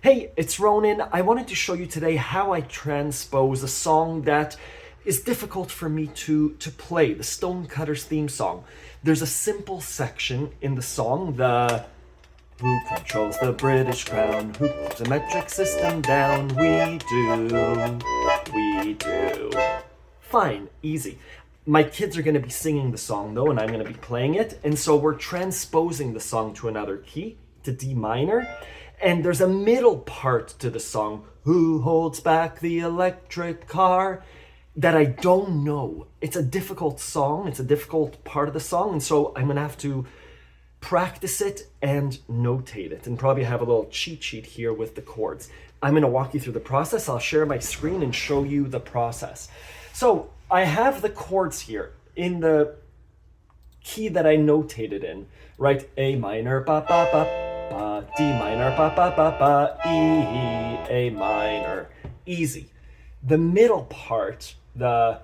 Hey, it's Ronan. I wanted to show you today how I transpose a song that is difficult for me to play, the Stonecutters theme song. There's a simple section in the song, the who controls the British crown, who puts the metric system down, we do. Fine, easy. My kids are going to be singing the song though, and I'm going to be playing it, and so we're transposing the song to another key, to D minor. And there's a middle part to the song, who holds back the electric car, that I don't know. It's a difficult song, it's a difficult part of the song, and so I'm gonna have to practice it and notate it, and probably have a little cheat sheet here with the chords. I'm gonna walk you through the process. I'll share my screen and show you the process. So I have the chords here in the key that I notated in, right? A minor, ba ba ba, ba, D minor, ba ba ba ba, E, A minor. Easy. The middle part, the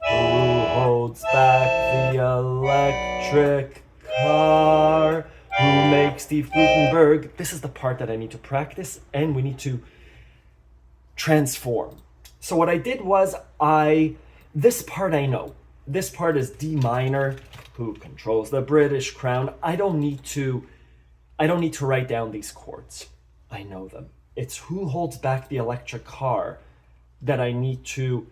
who holds back the electric car, who makes Steve Gutenberg. This is the part that I need to practice and we need to transform. So what I did was this part I know. This part is D minor, who controls the British crown. I don't need to write down these chords. I know them. It's who holds back the electric car that I need to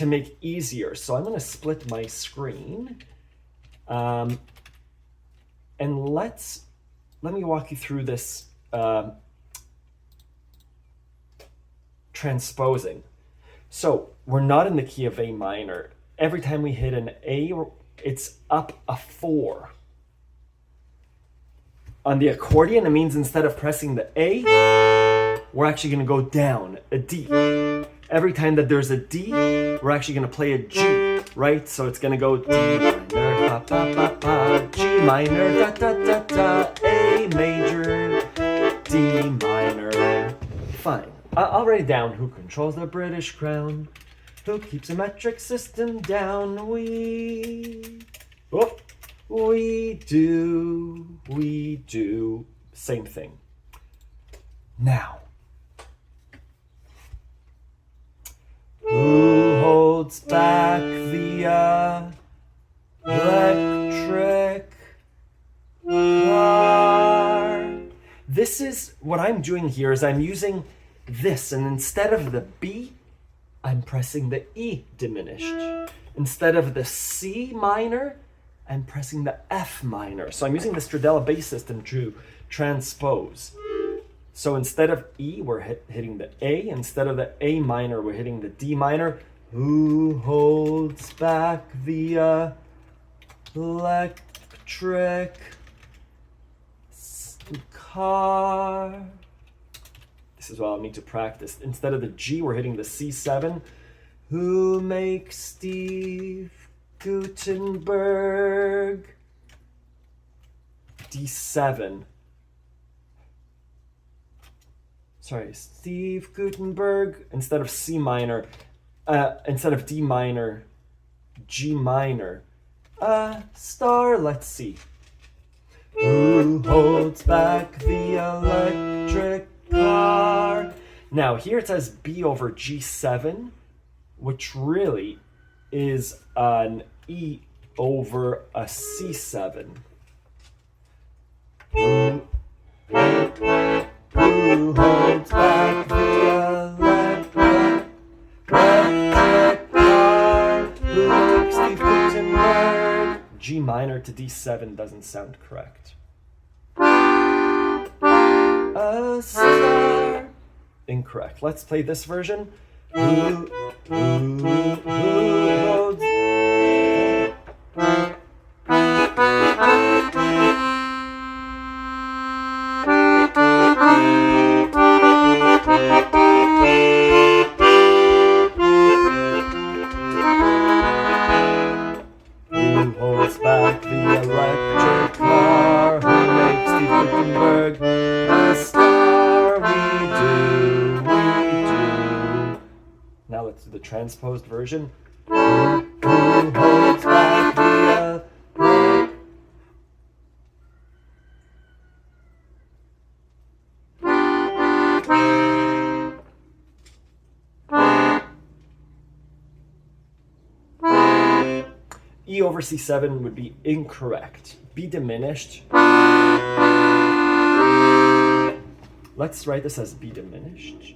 make easier. So I'm going to split my screen, and let me walk you through this transposing. So we're not in the key of A minor. Every time we hit an A, it's up a 4. On the accordion, it means instead of pressing the A, we're actually going to go down, a D. Every time that there's a D, we're actually going to play a G, right? So it's going to go D minor, ba ba ba ba, G minor, da da da da, A major, D minor. Fine. I'll write it down. Who controls the British crown? Who keeps a metric system down? We do. Same thing. Now, who holds back the electric car? This is what I'm doing here is I'm using this, and instead of the B, I'm pressing the E diminished. Instead of the C minor, I'm pressing the F minor. So I'm using the Stradella bass system to transpose. So instead of E, we're hitting the A. Instead of the A minor, we're hitting the D minor. Who holds back the electric car? This is what I'll need to practice. Instead of the G, we're hitting the C7. Who makes Steve Gutenberg? D7. Sorry, Steve Gutenberg. Instead of C minor, instead of D minor, G minor. Star, let's see. Who holds back the electric car? Now here it says B over G7, which really is an E over a C7. Who holds back the electric car? Who makes Steve Gutenberg? G minor to D7 doesn't sound correct. A star. Incorrect. Let's play this version. Who holds back the electric car? Who makes Steve Gutenberg? A star, we do. Now let's do the transposed version. Who holds back the electric E over C7 would be incorrect. B diminished. Let's write this as B diminished.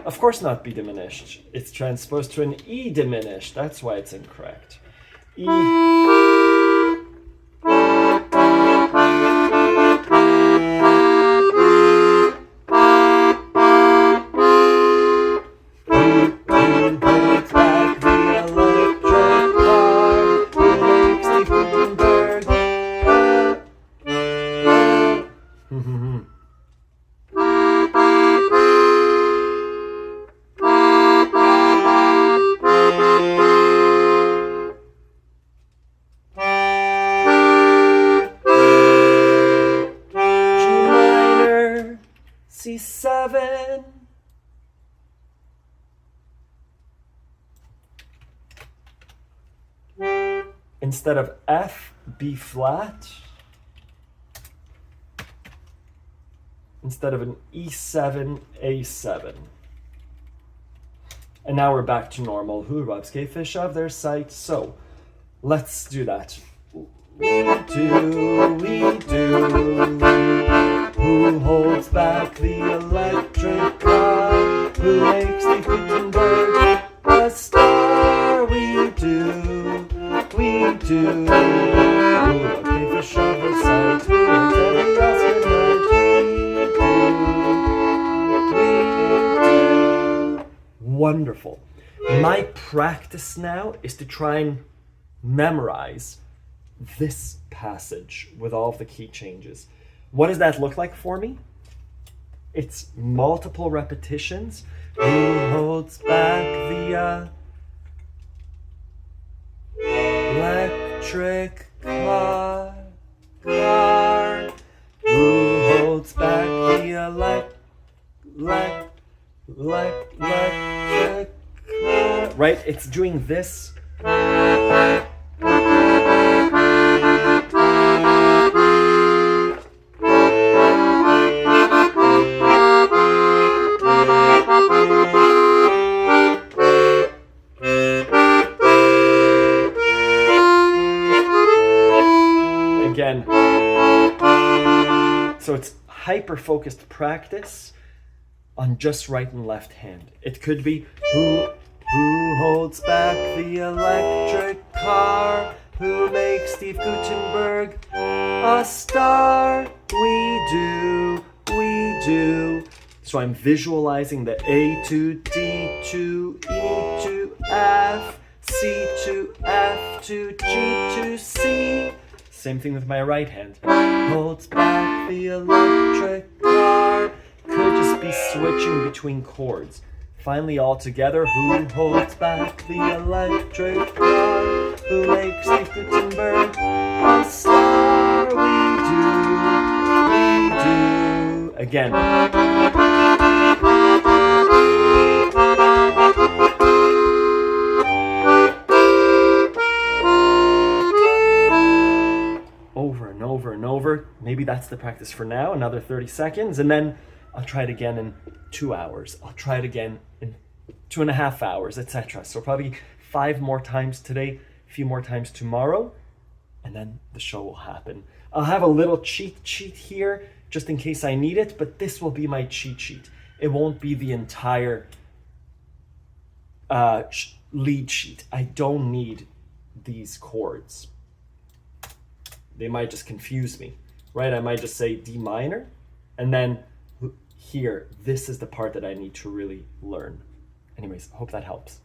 Of course not B diminished. It's transposed to an E diminished. That's why it's incorrect. E. C7. Instead of F, B flat. Instead of an E7, A7. And now we're back to normal. Who robs fish of their sight? So let's do that. We do. Who holds back the electric car? Who makes the Gutenberg a star? We do. Who okay, fish of the sight? Who makes every astronaut? We do. Wonderful. My practice now is to try and memorize this passage with all of the key changes. What does that look like for me? It's multiple repetitions. Who holds back the electric car? Who holds back the electric car? Right? It's doing this. Again. So it's hyper-focused practice on just right and left hand. It could be who holds back the electric car? Who makes Steve Gutenberg a star? We do. So I'm visualizing the A to D to E to F, C to F to G to C. Same thing with my right hand. Holds back the electric car. Could just be switching between chords. Finally, all together, who holds back the electric car? Who makes Steve Gutenberg a star? We do. Again. Over and over and over. Maybe that's the practice for now. Another 30 seconds, and then I'll try it again in 2 hours. I'll try it again in 2.5 hours, etc. So probably 5 more times today, a few more times tomorrow, and then the show will happen. I'll have a little cheat sheet here just in case I need it, but this will be my cheat sheet. It won't be the entire lead sheet. I don't need these chords. They might just confuse me, right? I might just say D minor, and then here, this is the part that I need to really learn. Anyways, I hope that helps.